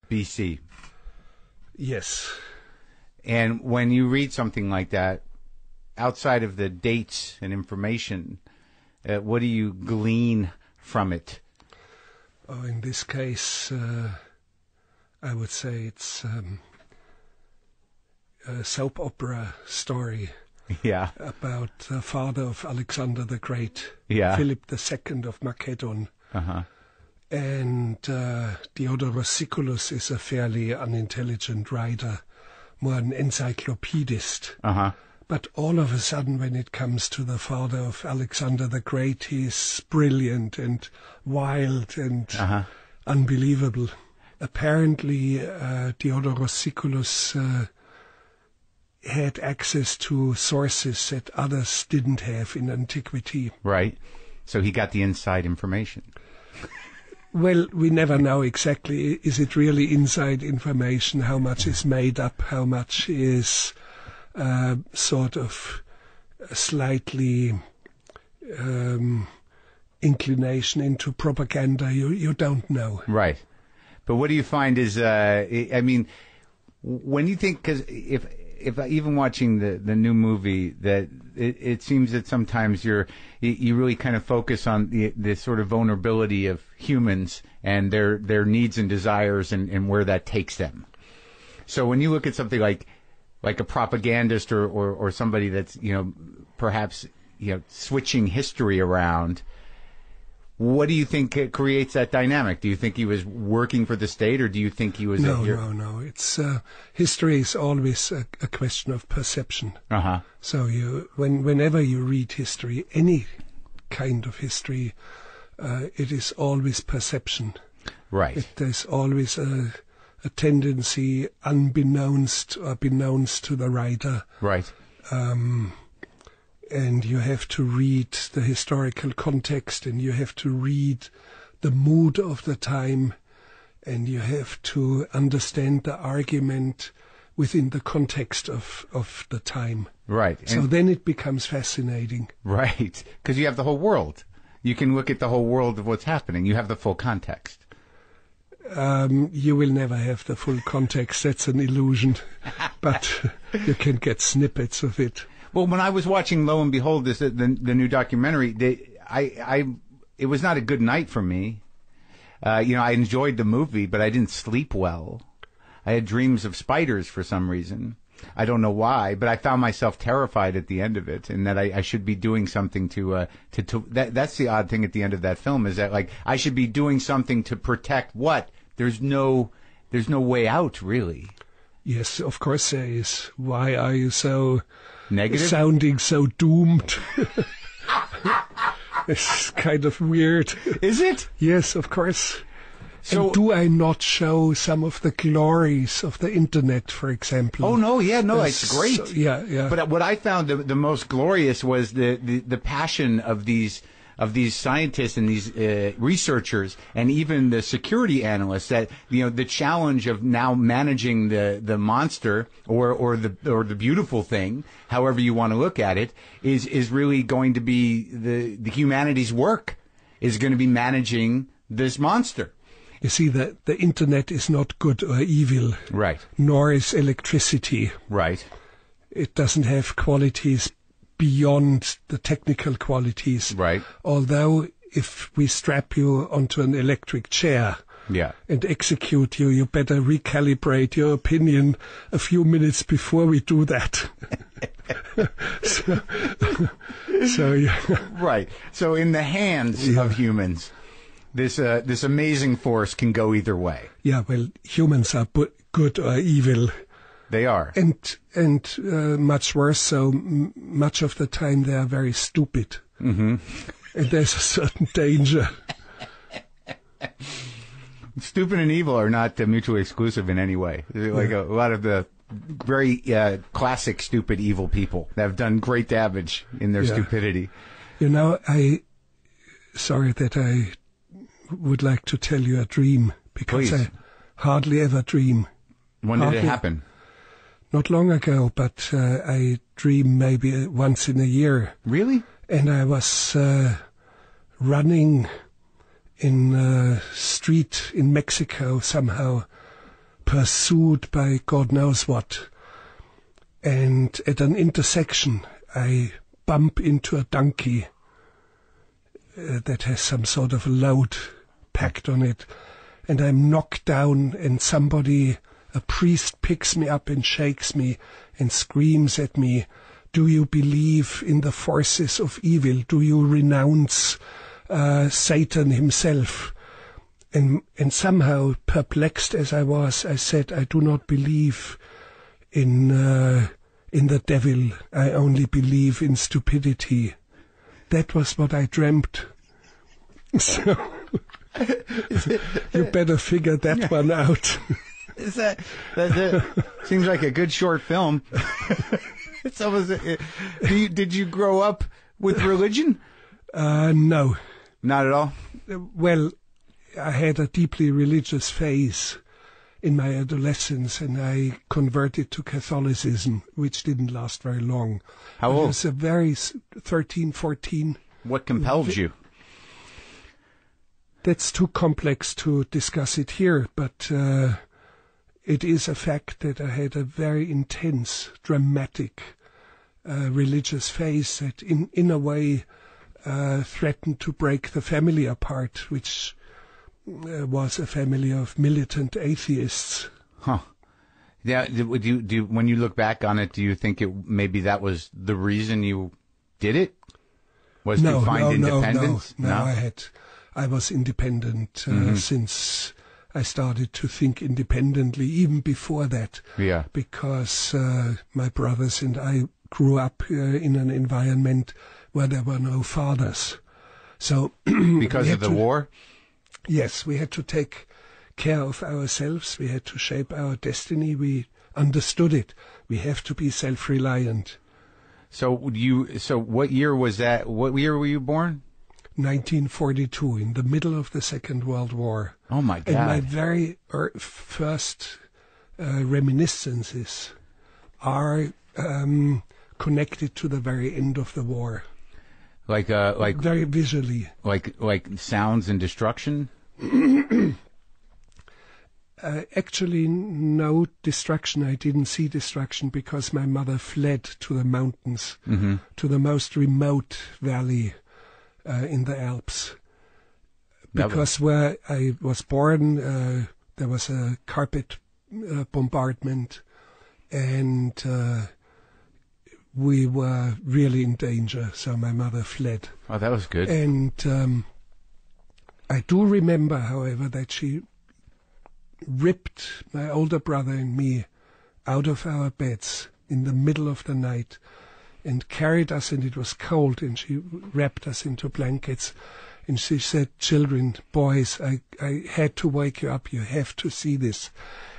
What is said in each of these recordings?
BC. Yes. And when you read something like that, outside of the dates and information, what do you glean from it? Oh, in this case, I would say it's a soap opera story. Yeah. About the father of Alexander the Great, Yeah. Philip II of Macedon. Uh-huh. And Diodorus Siculus is a fairly unintelligent writer, more an encyclopedist. Uh-huh. But all of a sudden, when it comes to the father of Alexander the Great, he is brilliant and wild and unbelievable. Apparently, Diodorus Siculus had access to sources that others didn't have in antiquity. Right. So he got the inside information. Well, we never know exactly. Is it really inside information? How much is made up? How much is sort of slightly inclination into propaganda? You don't know. Right. But what do you find is, I mean, when you think, because if even watching the new movie, that it seems that sometimes you really kind of focus on the sort of vulnerability of humans and their needs and desires and where that takes them. So when you look at something like a propagandist or somebody that's, perhaps, switching history around, what do you think creates that dynamic? Do you think he was working for the state, or do you think he was... No. It's history is always a question of perception. Uh-huh. So whenever you read history, any kind of history, it is always perception. Right. There's always a tendency, unbeknownst or beknownst to the writer. Right. And you have to read the historical context, and you have to read the mood of the time, and you have to understand the argument within the context of the time. Right. So then it becomes fascinating. Right. Because you have the whole world. You can look at the whole world of what's happening. You have the full context. You will never have the full context. That's an illusion. But you can get snippets of it. Well, when I was watching, lo and behold, the new documentary, it was not a good night for me. I enjoyed the movie, but I didn't sleep well. I had dreams of spiders for some reason. I don't know why, but I found myself terrified at the end of it, and that I should be doing something that's the odd thing at the end of that film, is that, like, I should be doing something to protect what? There's no way out, really. Yes, of course there is. Why are you so negative? Sounding so doomed. It's kind of weird. Is it? Yes, of course. So, and do I not show some of the glories of the internet, for example? Oh, no, yeah, no, it's great. So, yeah. But what I found the most glorious was the passion of these scientists and these researchers, and even the security analysts, that the challenge of now managing the monster or the beautiful thing, however you want to look at it, is really going to be the humanity's work, is going to be managing this monster. You see, the internet is not good or evil. Right. Nor is electricity. Right. It doesn't have qualities beyond the technical qualities. Right. Although if we strap you onto an electric chair and execute you, you better recalibrate your opinion a few minutes before we do that. so yeah. Right. So in the hands of humans, this amazing force can go either way. Yeah, well, humans are good or evil. They are. And much worse so, much of the time they are very stupid. Mm-hmm. And there's a certain danger. Stupid and evil are not mutually exclusive in any way. Like a lot of the very classic stupid evil people that have done great damage in their stupidity. Sorry that I would like to tell you a dream, because Please. I hardly ever dream. When did it happen? Not long ago, but I dream maybe once in a year. Really? And I was running in a street in Mexico somehow, pursued by God knows what. And at an intersection, I bump into a donkey that has some sort of load packed on it, and I'm knocked down, and a priest picks me up and shakes me and screams at me, "Do you believe in the forces of evil? Do you renounce Satan himself?" And somehow, perplexed as I was, I said, "I do not believe in the devil. I only believe in stupidity." That was what I dreamt. So you better figure that one out. Is that seems like a good short film. It's almost. Did you grow up with religion? No, not at all. Well, I had a deeply religious phase in my adolescence, and I converted to Catholicism, which didn't last very long. How old? I was 13, 14. What compelled you? That's too complex to discuss it here, but it is a fact that I had a very intense, dramatic religious phase that in a way threatened to break the family apart, which was a family of militant atheists. Huh. Yeah. Do when you look back on it, do you think maybe that was the reason you did it? Was to find independence? No. I was independent since I started to think independently, even before that. Yeah. Because my brothers and I grew up in an environment where there were no fathers. So because of the war? Yes, we had to take care of ourselves. We had to shape our destiny. We understood it. We have to be self-reliant. So what year was that? What year were you born? 1942, in the middle of the Second World War. Oh my God! And my very first reminiscences are connected to the very end of the war. Like very visually. Like sounds and destruction. Actually, no destruction. I didn't see destruction because my mother fled to the mountains, to the most remote valley in the Alps. Because where I was born, there was a carpet bombardment, and we were really in danger, so my mother fled. Oh, that was good. And I do remember, however, that she ripped my older brother and me out of our beds in the middle of the night and carried us, and it was cold, and she wrapped us into blankets, and she said, "Children, boys, I had to wake you up. You have to see this."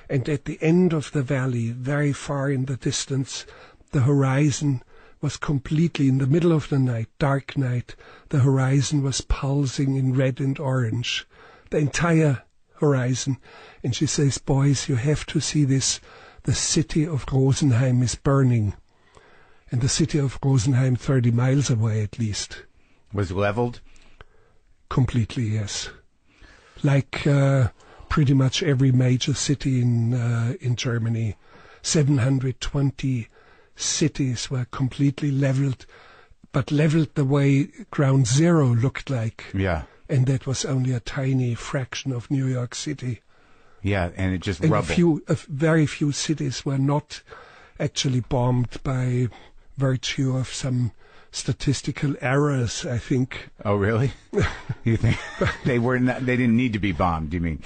And at the end of the valley, very far in the distance, the horizon was completely, in the middle of the night, dark night, the horizon was pulsing in red and orange, the entire horizon. And she says, "Boys, you have to see this. The city of Rosenheim is burning." And the city of Rosenheim, 30 miles away at least. Was leveled? Completely, yes. Like pretty much every major city in Germany. 720 cities were completely leveled, but leveled the way Ground Zero looked like. Yeah. And that was only a tiny fraction of New York City. Yeah, and it just and rubbled. Very few cities were not actually bombed by virtue of some statistical errors, I think. Oh, really? You think they didn't need to be bombed, you mean?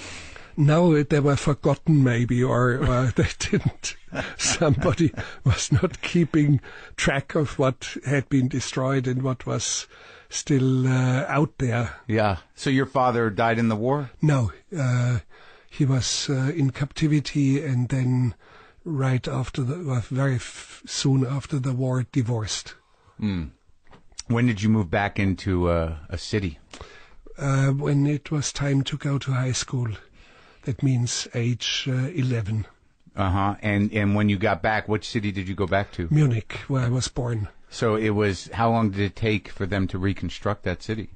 No, they were forgotten maybe, or they didn't. Somebody was not keeping track of what had been destroyed and what was still out there. Yeah. So your father died in the war? No. He was in captivity, and then right after very soon after the war, divorced. Mm. When did you move back into a city? When it was time to go to high school. That means age 11. Uh-huh. And when you got back, which city did you go back to? Munich, where I was born. So it was, how long did it take for them to reconstruct that city?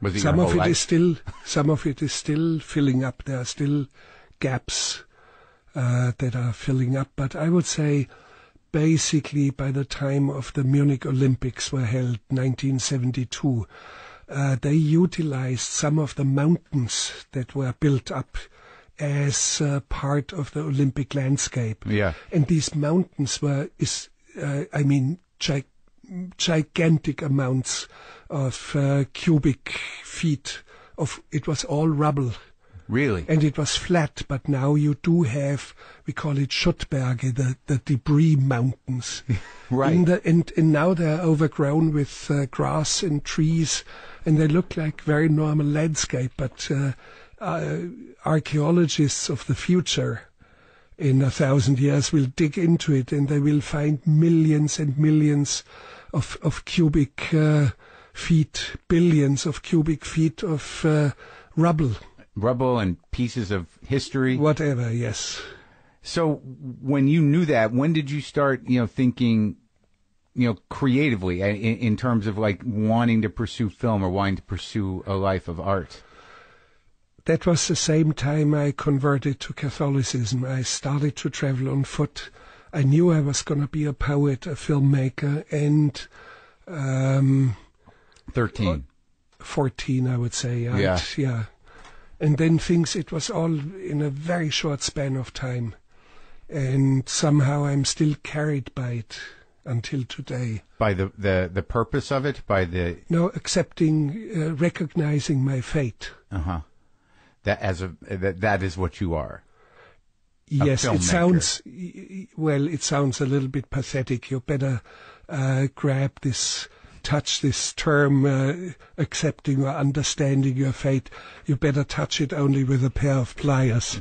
Was it some your of whole it life? is still, some of it is still filling up. There are still gaps that are filling up. But I would say, basically, by the time of the Munich Olympics were held, 1972, they utilized some of the mountains that were built up as part of the Olympic landscape. Yeah. And these mountains were, gigantic amounts of cubic feet of, it was all rubble. Really? And it was flat, but now you do have, we call it Schuttberge, the debris mountains. Right. And now they're overgrown with grass and trees, and they look like very normal landscape, but archaeologists of the future in 1,000 years will dig into it, and they will find millions and millions of cubic feet, billions of cubic feet of rubble. Rubble and pieces of history. Whatever, yes. So when you knew that, when did you start, thinking, creatively in terms of like wanting to pursue film or wanting to pursue a life of art? That was the same time I converted to Catholicism. I started to travel on foot. I knew I was going to be a poet, a filmmaker, and 13. 14, I would say. Yeah. Yeah. And then it was all in a very short span of time. And somehow I'm still carried by it until today. By the purpose of it? By the... No, accepting, recognizing my fate. Uh-huh. That is what you are. Yes, filmmaker. It sounds a little bit pathetic. You better touch this term, accepting or understanding your fate. You better touch it only with a pair of pliers.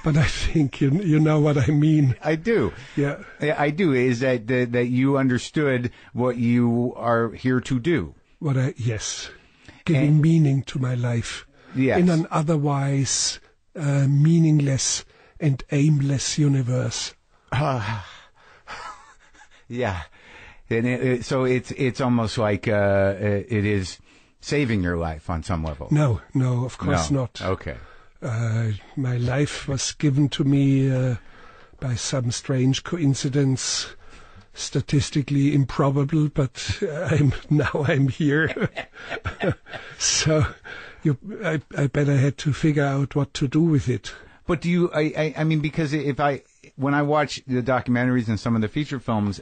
But I think you know what I mean. I do. Yeah. I do. Is that you understood what you are here to do? Yes. Giving meaning to my life. Yes. In an otherwise meaningless and aimless universe. Yeah. And so it's almost like it is saving your life on some level. No, of course not. Okay. My life was given to me by some strange coincidence, statistically improbable, but I'm here. So I better had to figure out what to do with it. But do you? I mean, because when I watch the documentaries and some of the feature films,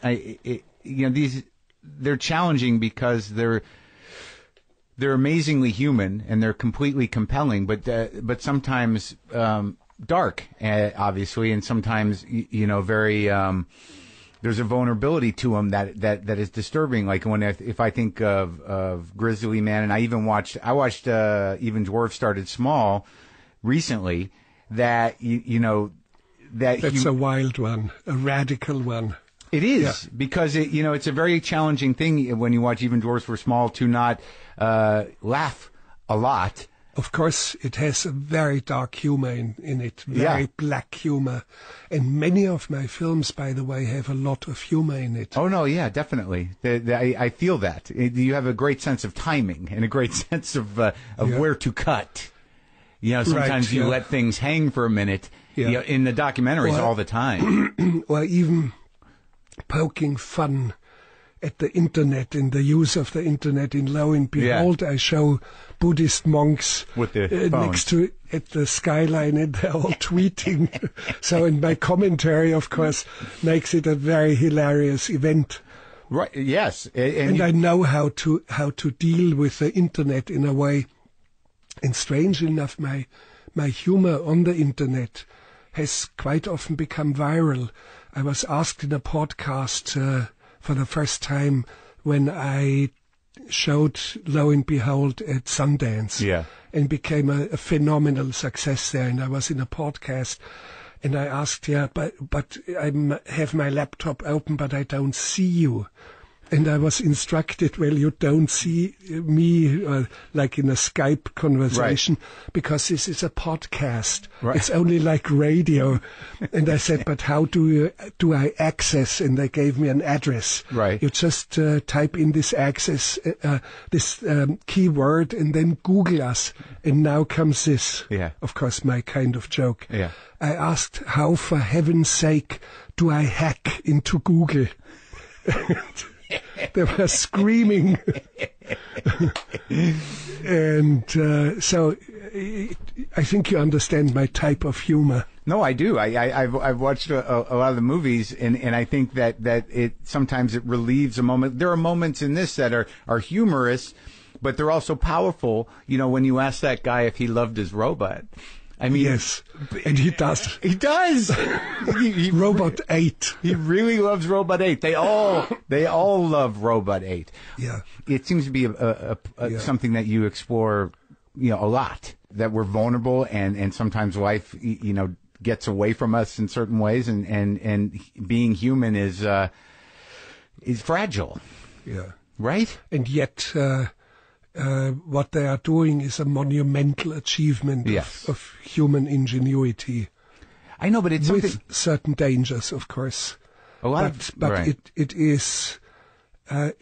they're challenging because they're amazingly human and they're completely compelling, but sometimes dark, obviously, and sometimes very. There's a vulnerability to them that is disturbing. Like if I think of Grizzly Man, and I watched Even Dwarf Started Small recently. That's a wild one, a radical one. It is, because it's a very challenging thing when you watch Even Dwarfs Were Small to not laugh a lot. Of course, it has a very dark humor in it, very black humor. And many of my films, by the way, have a lot of humor in it. Oh, no, yeah, definitely. I feel that. You have a great sense of timing and a great sense of where to cut. Sometimes you let things hang for a minute in the documentaries all the time. Or even poking fun at the internet, in the use of the internet. In Lo and Behold, I show Buddhist monks with their next to at the skyline, and they're all tweeting. So, in my commentary, of course, makes it a very hilarious event. Right? Yes, and I know how to deal with the internet in a way. And strangely enough, my humor on the internet has quite often become viral. I was asked in a podcast for the first time when I showed Lo and Behold at Sundance, and became a phenomenal success there. And I was in a podcast, and I asked, but I have my laptop open, but I don't see you. And I was instructed, well, you don't see me like in a Skype conversation because this is a podcast. Right. It's only like radio. And I said, but how do I access? And they gave me an address. Right. You just type in this this keyword and then Google us. And now comes this. Yeah. Of course, my kind of joke. Yeah. I asked, how for heaven's sake do I hack into Google? They were screaming. And so I think you understand my type of humor. No, I do. I've watched a lot of the movies, and I think that it sometimes it relieves a moment. There are moments in this that are humorous, but they're also powerful. You know, when you ask that guy if he loved his robot. I mean, yes, and he does. He does. Robot 8. He really loves Robot 8. They all love Robot 8. Yeah. It seems to be something that you explore, you know, a lot. That we're vulnerable, and sometimes life, you know, gets away from us in certain ways, and being human is fragile. Yeah. Right. And yet. What they are doing is a monumental achievement of human ingenuity. I know, but it's with certain dangers, of course. But it is a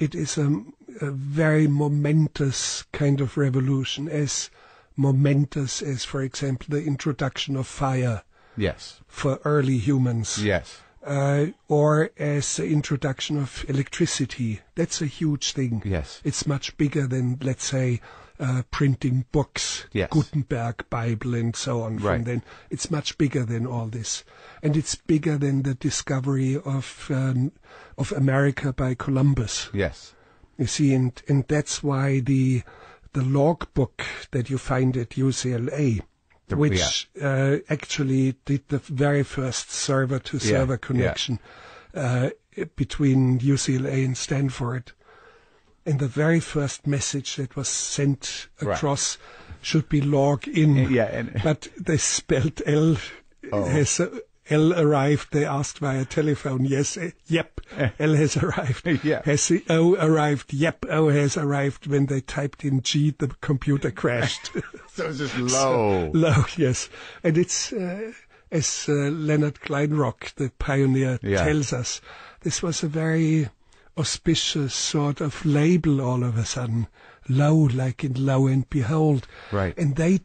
very momentous kind of revolution, as momentous as, for example, the introduction of fire. Yes. For early humans. Yes. Or as the introduction of electricity. That's a huge thing. Yes. It's much bigger than, let's say, printing books, yes. Gutenberg Bible and so on. Right. From then. It's much bigger than all this. And it's bigger than the discovery of America by Columbus. Yes. You see, and that's why the logbook that you find at UCLA, which actually did the very first server-to-server connection between UCLA and Stanford. And the very first message that was sent across should be log in. But they spelled L. Has L arrived? They asked via telephone. Yes, yep, L has arrived. Has the O arrived? Yep, O has arrived. When they typed in G, the computer crashed. So it's just low. Low, yes. And it's, as Leonard Kleinrock, the pioneer, tells us, this was a very auspicious sort of label all of a sudden. Low, like in Lo and Behold. Right. And they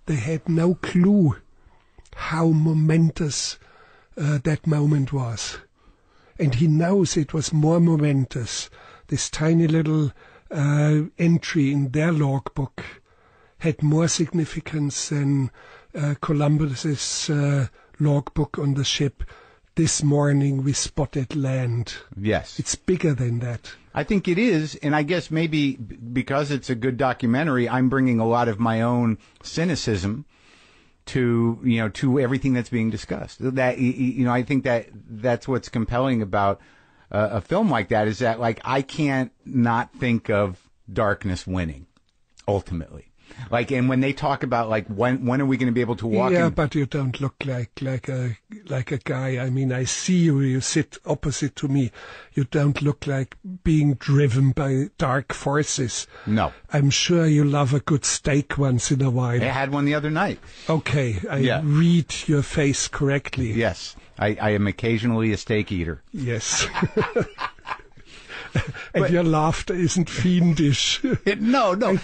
had no clue how momentous that moment was. And he knows it was more momentous. This tiny little entry in their logbook had more significance than Columbus's logbook on the ship. This morning we spotted land. Yes. It's bigger than that. I think it is, and I guess maybe because it's a good documentary, I'm bringing a lot of my own cynicism to everything that's being discussed. That I think that's what's compelling about a film like that, is that, like, I can't not think of darkness winning ultimately. Like, and when they talk about, like, when are we going to be able to walk? Yeah, but you don't look like a guy. I mean, I see you. You sit opposite to me. You don't look like being driven by dark forces. No. I'm sure you love a good steak once in a while. I had one the other night. Okay, I read your face correctly. Yes, I am occasionally a steak eater. Yes. And your laughter isn't fiendish. No.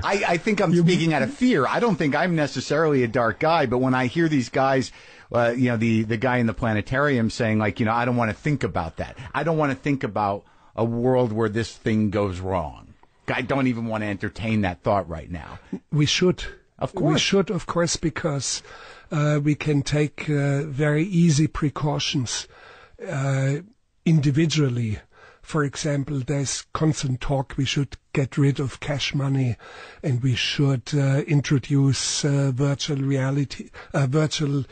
I think I'm speaking out of fear. I don't think I'm necessarily a dark guy, but when I hear these guys, the guy in the planetarium saying, like, I don't want to think about that. I don't want to think about a world where this thing goes wrong. I don't even want to entertain that thought right now. We should. Of course. We should, of course, because we can take very easy precautions individually. For example, there's constant talk we should get rid of cash money, and we should introduce virtual reality, virtual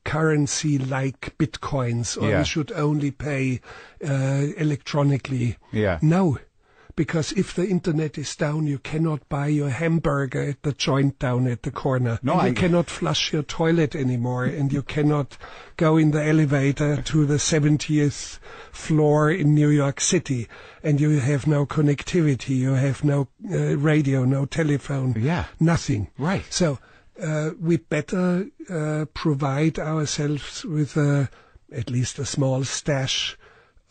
currency like bitcoins, or we should only pay electronically. Yeah. No, Because if the internet is down, you cannot buy your hamburger at the joint down at the corner. No, you cannot flush your toilet anymore, and you cannot go in the elevator to the 70th floor in New York City, and you have no connectivity, you have no radio, no telephone, nothing. Right. So we better provide ourselves with at least a small stash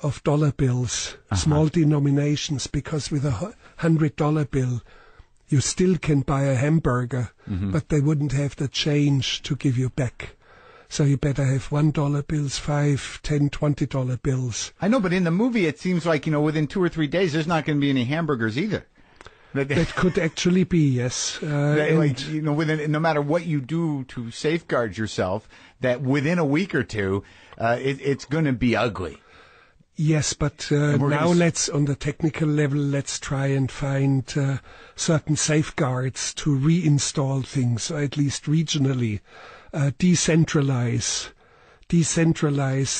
of dollar bills, small denominations, because with $100 bill, you still can buy a hamburger, but they wouldn't have the change to give you back. So you better have $1 bills, $5, $10, $20 bills. I know, but in the movie, it seems like, within 2 or 3 days, there's not going to be any hamburgers either. That could actually be, yes. Within, no matter what you do to safeguard yourself, that within a week or two, it's going to be ugly. Yes, but now on the technical level, let's try and find certain safeguards to reinstall things, or at least regionally, decentralize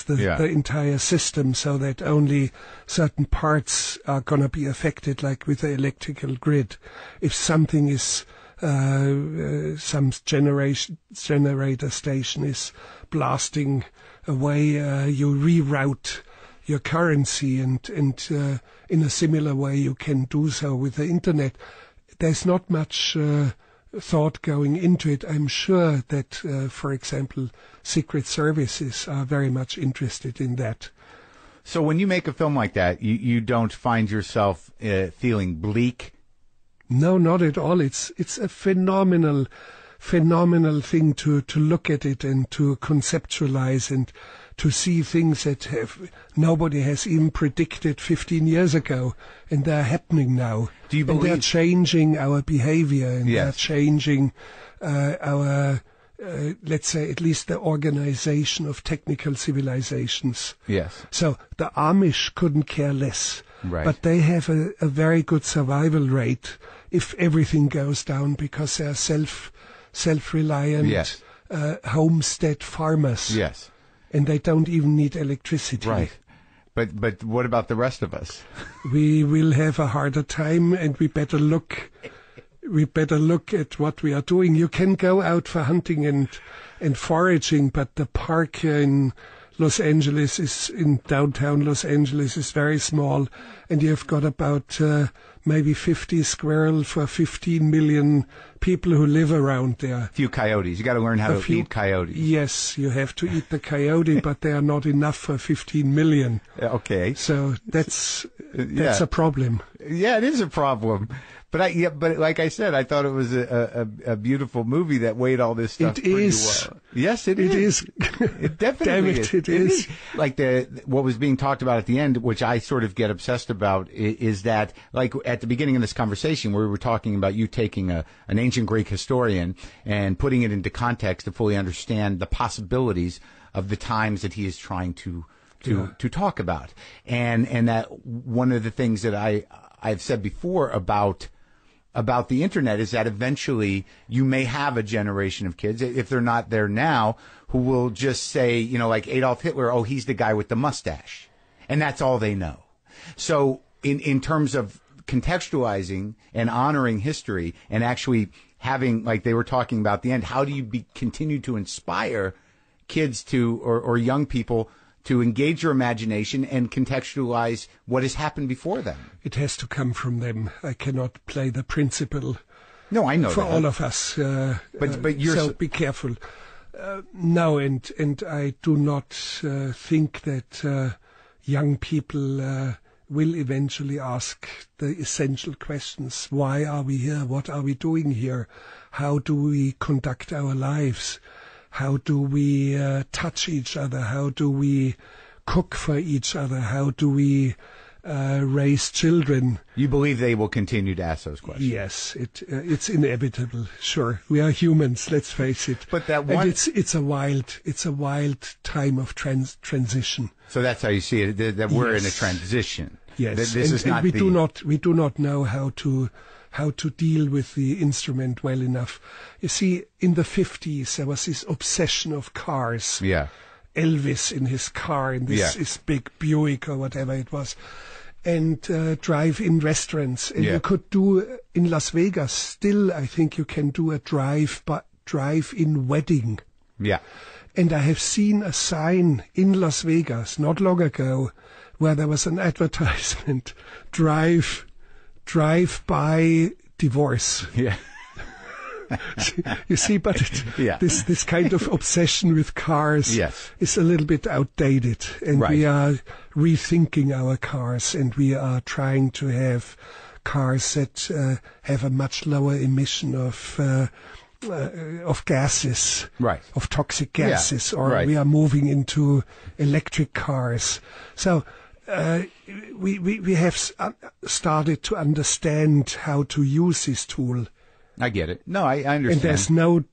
the entire system so that only certain parts are going to be affected, like with the electrical grid. If something is, some generator station is blasting away, you reroute your currency, and in a similar way you can do so with the internet. There's not much thought going into it. I'm sure that, for example, secret services are very much interested in that. So when you make a film like that, you don't find yourself feeling bleak? No, not at all. It's a phenomenal thing to look at it and to conceptualize and to see things that nobody has even predicted 15 years ago, and they're happening now. Do you believe? And they're changing our behavior, and they're changing our, let's say, at least the organization of technical civilizations. Yes. So the Amish couldn't care less. Right. But they have a very good survival rate if everything goes down, because they're self-reliant homestead farmers. Yes. And they don't even need electricity. Right. But what about the rest of us? We will have a harder time, and we better look at what we are doing. You can go out for hunting and foraging, but the park in downtown Los Angeles is very small, and you've got about maybe 50 squirrels for 15 million people who live around there. A few coyotes. You got to learn how to eat coyotes. Yes, you have to eat the coyote, but they are not enough for 15 million. Okay. So that's a problem. Yeah, it is a problem. But like I said, I thought it was a beautiful movie that weighed all this stuff pretty well. Yes, it is. It definitely Damn it, is. It is. Like what was being talked about at the end, which I sort of get obsessed about, is that, like at the beginning of this conversation, where we were talking about you taking an ancient Greek historian and putting it into context to fully understand the possibilities of the times that he is trying to talk about, and that one of the things that I've said before about the internet is that eventually you may have a generation of kids, if they're not there now, who will just say, like Adolf Hitler, oh, he's the guy with the mustache. And that's all they know. So in terms of contextualizing and honoring history and actually having, like they were talking about at the end, how do you continue to inspire kids or young people to engage your imagination and contextualize what has happened before them? It has to come from them. I cannot play the principal. No, I know for that. all of us. But you're so be careful. No, and I do not think that young people will eventually ask the essential questions. Why are we here? What are we doing here? How do we conduct our lives? How do we touch each other? How do we cook for each other? How do we raise children? You believe they will continue to ask those questions? Yes, it's inevitable. Sure, we are humans. Let's face it. But that one, and it's a wild time of transition. So that's how you see it. That we're in a transition. Yes, this is not. We do not know how to deal with the instrument well enough. You see, in the 50s, there was this obsession of cars. Yeah. Elvis in his car, in this big Buick or whatever it was. and drive in restaurants. And you could do in Las Vegas, still I think you can do a drive-in wedding. Yeah. And I have seen a sign in Las Vegas not long ago where there was an advertisement, drive-by divorce. Yeah. You see, but this kind of obsession with cars is a little bit outdated, and we are rethinking our cars, and we are trying to have cars that have a much lower emission of gases, of toxic gases, or we are moving into electric cars. So we have started to understand how to use this tool. I get it. No, I understand. And there's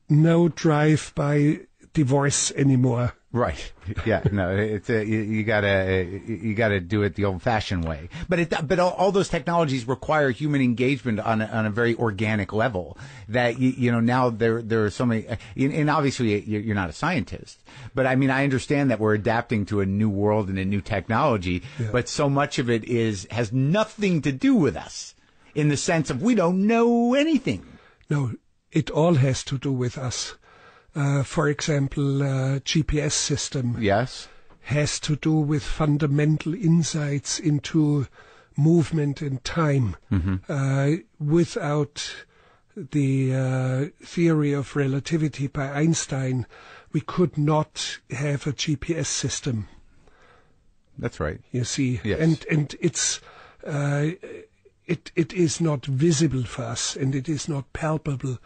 no drive-by divorce anymore. Right. Yeah. No. It's you gotta do it the old-fashioned way. But all those technologies require human engagement on a very organic level. That now there are so many. And obviously you're not a scientist, but I mean I understand that we're adapting to a new world and a new technology. Yeah. But so much of it has nothing to do with us, in the sense of we don't know anything. No, it all has to do with us. For example, GPS system has to do with fundamental insights into movement and time. Mm-hmm. Without the theory of relativity by Einstein, we could not have a GPS system. That's right. You see, yes. And it's it is not visible for us, and it is not palpable,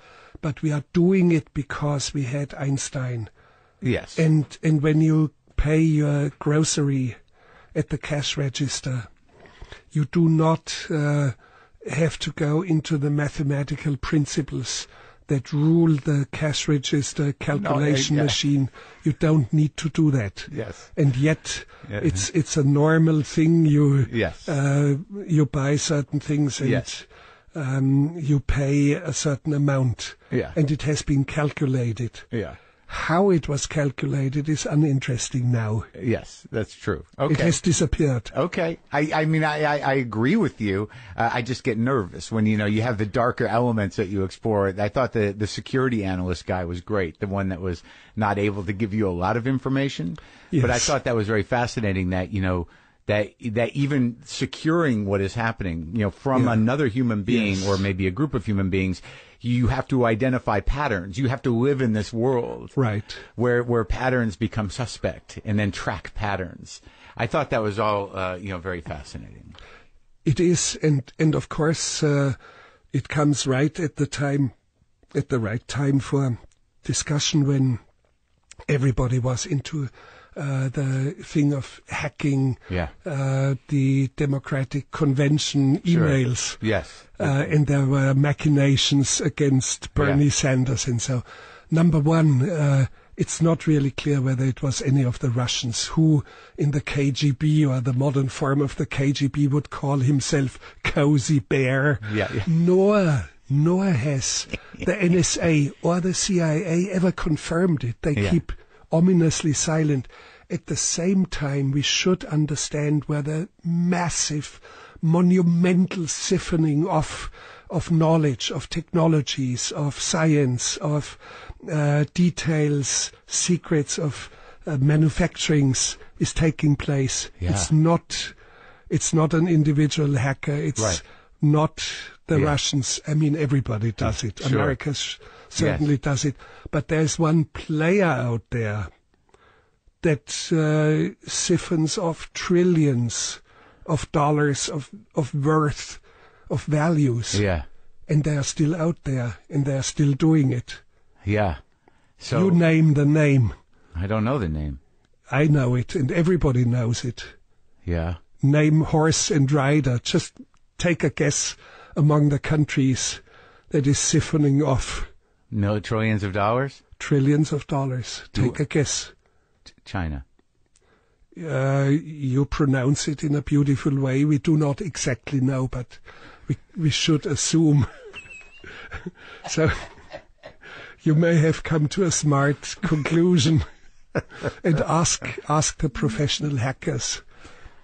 but we are doing it because we had Einstein. Yes. And when you pay your grocery at the cash register, you do not have to go into the mathematical principles that rule the cash register calculation machine. You don't need to do that. Yes. And yet it's a normal thing. You buy certain things and you pay a certain amount. Yeah. And it has been calculated. Yeah. How it was calculated is uninteresting now. Yes, that's true. Okay. It has disappeared. Okay. I mean, I agree with you. I just get nervous when, you have the darker elements that you explore. I thought the security analyst guy was great, the one that was not able to give you a lot of information. Yes. But I thought that was very fascinating that, that even securing what is happening, from another human being or maybe a group of human beings, you have to identify patterns. You have to live in this world, right, where patterns become suspect, and then track patterns. I thought that was all, very fascinating. It is, and of course, it comes right at the right time for discussion when everybody was into the thing of hacking, the Democratic Convention emails. Sure. Yes. And there were machinations against Bernie Sanders. And so, number one, it's not really clear whether it was any of the Russians who in the KGB or the modern form of the KGB would call himself Cozy Bear. Nor has the NSA or the CIA ever confirmed it. They keep ominously silent. At the same time, we should understand where the massive, monumental siphoning of knowledge, of technologies, of science, of details, secrets of manufacturings is taking place. Yeah. It's not an individual hacker. It's not the Russians. I mean, everybody does it. Sure. America certainly does it. But there's one player out there that siphons off trillions of dollars of worth, of values. Yeah. And they are still out there, and they are still doing it. Yeah. So you name the name. I don't know the name. I know it, and everybody knows it. Yeah. Name, horse, and rider. Just take a guess among the countries that is siphoning off. No, trillions of dollars? Trillions of dollars. Take a guess. China. You pronounce it in a beautiful way. We do not exactly know, but we should assume. So you may have come to a smart conclusion and ask the professional hackers.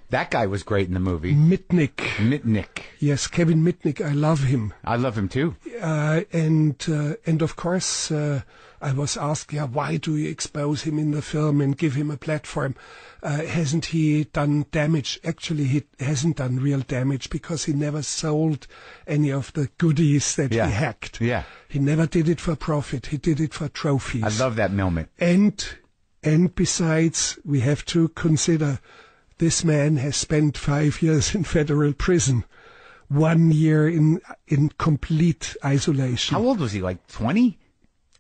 That guy was great in the movie. Mitnick. Yes, Kevin Mitnick. I love him. I love him too. And of course, I was asked, why do you expose him in the film and give him a platform? Hasn't he done damage? Actually, he hasn't done real damage because he never sold any of the goodies that he hacked. Yeah. He never did it for profit. He did it for trophies. I love that moment. And besides, we have to consider this man has spent 5 years in federal prison, 1 year in complete isolation. How old was he? Like 20?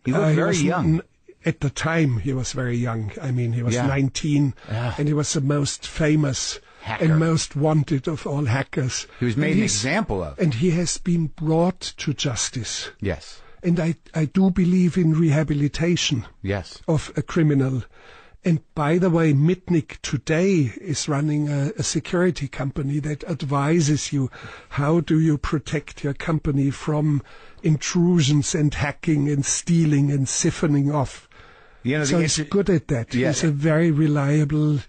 He looked very young. At the time, he was very young. I mean, he was 19, and he was the most famous hacker and most wanted of all hackers. He was made an example of. And he has been brought to justice. Yes. And I do believe in rehabilitation of a criminal. And by the way, Mitnick today is running a security company that advises you how do you protect your company from intrusions and hacking and stealing and siphoning off. So he's good at that. Yeah. He's a very reliable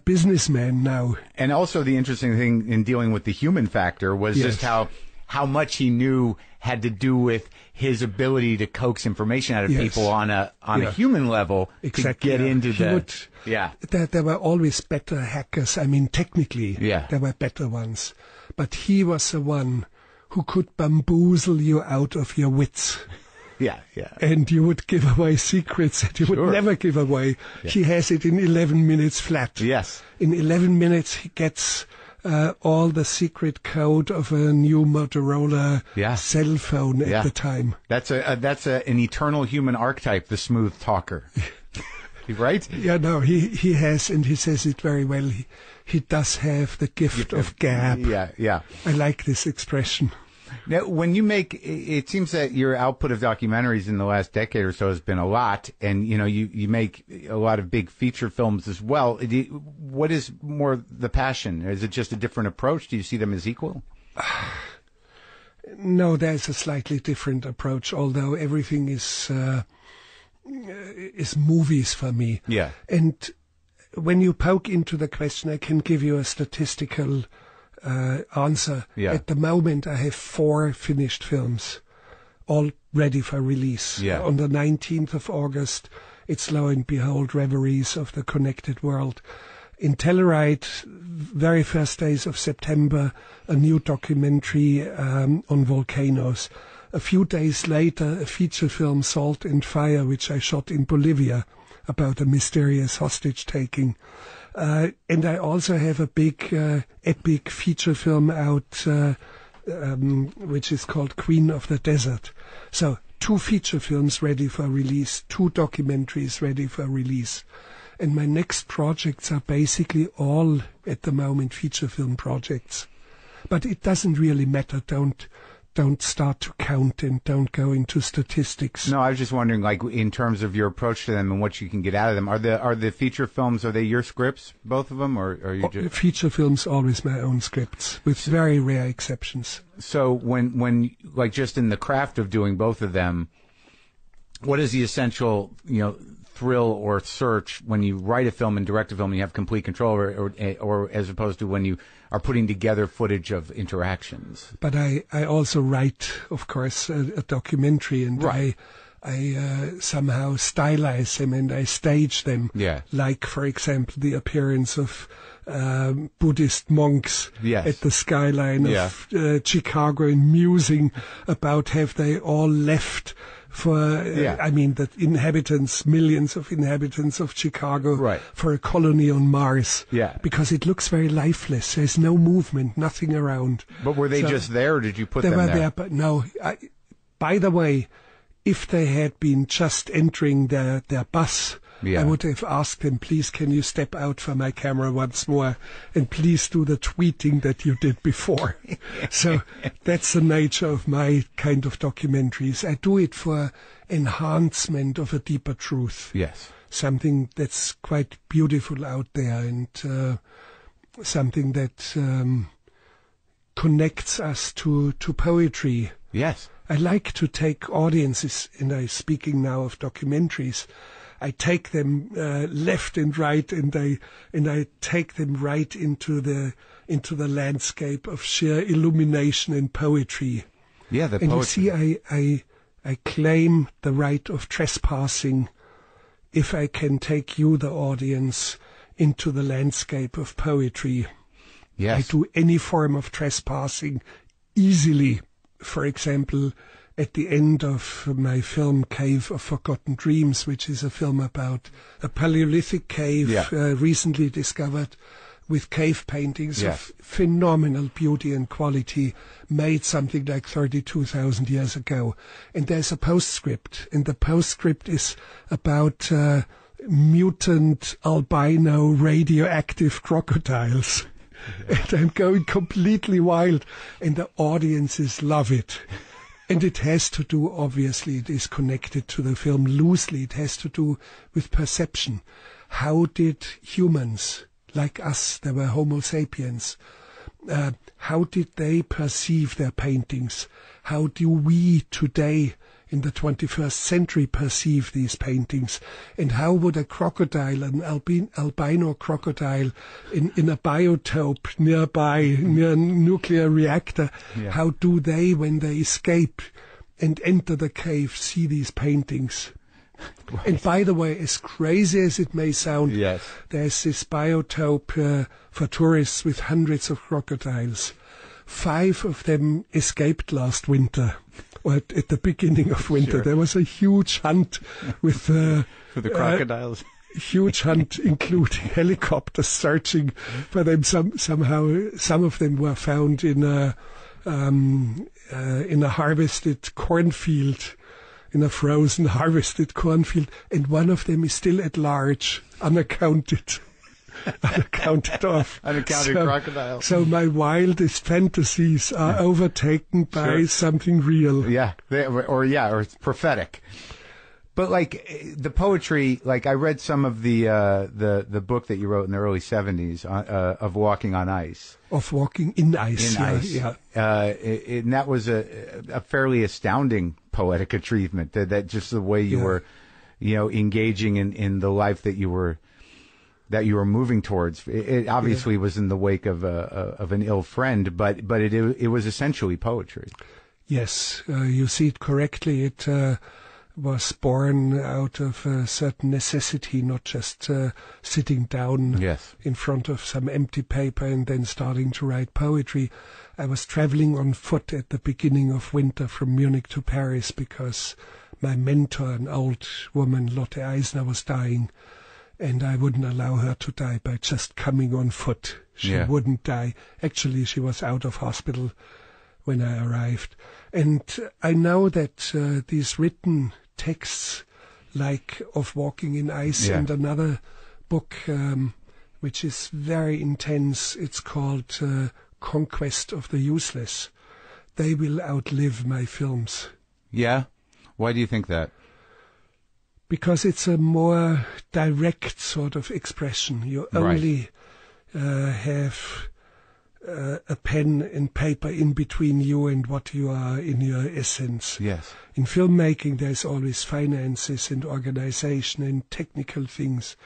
businessman now. And also the interesting thing in dealing with the human factor was just how much he knew had to do with his ability to coax information out of people on a human level to get into There were always better hackers. I mean, technically, there were better ones. But he was the one who could bamboozle you out of your wits. And you would give away secrets that you would never give away. He has it in 11 minutes flat. In 11 minutes, he gets all the secret code of a new Motorola cell phone at the time. That's an eternal human archetype, the smooth talker. Right? Yeah, no, he has, and he says it very well. He does have the gift of gab. I like this expression. Now, when you make, it seems that your output of documentaries in the last decade or so has been a lot, and you make a lot of big feature films as well. What is more the passion? Is it just a different approach? Do you see them as equal? No, there's a slightly different approach, although everything is movies for me. Yeah. And when you poke into the question, I can give you a statistical answer. At the moment, I have 4 finished films, all ready for release. On the 19th of August, it's Lo and Behold, Reveries of the Connected World. In Telluride, very first days of September, a new documentary on volcanoes. A few days later, a feature film, Salt and Fire, which I shot in Bolivia, about a mysterious hostage-taking. And I also have a big epic feature film out, which is called Queen of the Desert. So 2 feature films ready for release, 2 documentaries ready for release. And my next projects are basically all, at the moment, feature film projects. But it doesn't really matter. Don't start to count and don't go into statistics. No, I was just wondering, like, in terms of your approach to them and what you can get out of them. Are the feature films, are they your scripts, both of them, or are you just... Feature films, always my own scripts, with very rare exceptions. So when like, just in the craft of doing both of them, what is the essential, thrill or search when you write a film and direct a film and you have complete control, or as opposed to when you are putting together footage of interactions? But I also write, of course, a documentary, and I somehow stylize them and I stage them. Like, for example, the appearance of Buddhist monks at the skyline of Chicago and musing about have they all left for, I mean, the inhabitants, millions of inhabitants of Chicago, for a colony on Mars. Because it looks very lifeless. There's no movement, nothing around. But were they just there, or did you put them there? They were there, but no. By the way, if they had been just entering their bus, I would have asked them, please, can you step out for my camera once more, and please do the tweeting that you did before. So that's the nature of my kind of documentaries. I do it for enhancement of a deeper truth. Something that's quite beautiful out there, and something that connects us to poetry. I like to take audiences, and I'm speaking now of documentaries, I take them left and right, and I take them right into the landscape of sheer illumination and poetry. Yeah, the and poetry. You see, I claim the right of trespassing if I can take you, the audience, into the landscape of poetry. Yes. I do any form of trespassing easily. For example, at the end of my film Cave of Forgotten Dreams, which is a film about a Paleolithic cave recently discovered, with cave paintings of phenomenal beauty and quality, made something like 32,000 years ago. And there's a postscript, and the postscript is about mutant albino radioactive crocodiles. And I'm going completely wild, and the audiences love it. And it has to do, obviously, it is connected to the film loosely, it has to do with perception. How did humans, like us, they were Homo sapiens, how did they perceive their paintings? How do we today, in the 21st century, perceive these paintings? And how would a crocodile, an albino crocodile in a biotope nearby, near a nuclear reactor, how do they, when they escape and enter the cave, see these paintings? Right. And by the way, as crazy as it may sound, there's this biotope for tourists with hundreds of crocodiles. 5 of them escaped last winter, or at the beginning of winter. Sure. There was a huge hunt with for the crocodiles. Huge hunt, including helicopters searching for them. Somehow, some of them were found in a harvested cornfield. In a frozen, harvested cornfield, and one of them is still at large, unaccounted of. Unaccounted crocodile. So my wildest fantasies are overtaken by something real. Yeah, or it's prophetic. But like the poetry, like I read some of the book that you wrote in the early 70s of Walking on Ice. Of Walking in Ice. Yeah. And that was a fairly astounding poetic achievement. That just the way you were, engaging in the life that you were moving towards. It obviously was in the wake of an ill friend, but it was essentially poetry. Yes, you see it correctly. It was born out of a certain necessity, not just sitting down in front of some empty paper and then starting to write poetry. I was traveling on foot at the beginning of winter from Munich to Paris because my mentor, an old woman, Lotte Eisner, was dying, and I wouldn't allow her to die by just coming on foot. She wouldn't die. Actually, she was out of hospital when I arrived. And I know that these written texts, like of Walking in Ice and another book which is very intense, it's called Conquest of the Useless. They will outlive my films. Yeah? Why do you think that? Because it's a more direct sort of expression. You only have a pen and paper in between you and what you are in your essence. Yes. In filmmaking, there's always finances and organization and technical things,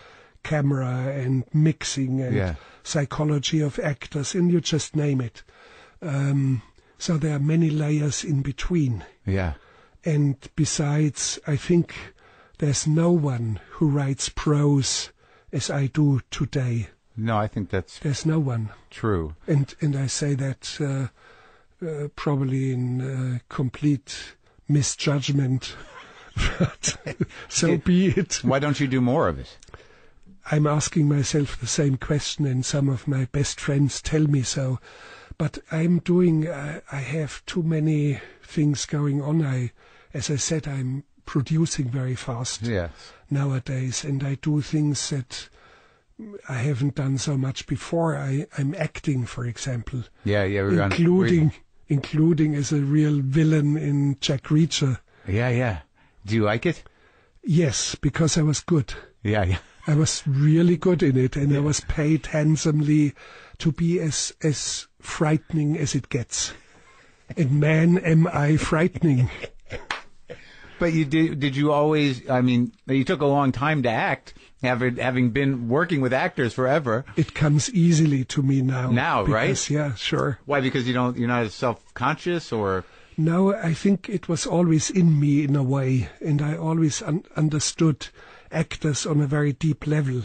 camera and mixing and psychology of actors, and you just name it. So there are many layers in between. Yeah. And besides, I think there's no one who writes prose as I do today. No, I think there's no one. True. And I say that probably in complete misjudgment. But so be it. Why don't you do more of it? I'm asking myself the same question, and some of my best friends tell me so. But I have too many things going on. As I said, I'm producing very fast nowadays, and I do things that I haven't done so much before. I'm acting, for example. Including as a real villain in Jack Reacher. Yeah. Do you like it? Yes, because I was good. Yeah. I was really good in it, and I was paid handsomely to be as frightening as it gets. And man, am I frightening. But did you always, I mean, you took a long time to act, having been working with actors forever. It comes easily to me now. Now, because, right? Yeah, sure. Why? Because you're not as self-conscious, or? No, I think it was always in me in a way, and I always understood actors on a very deep level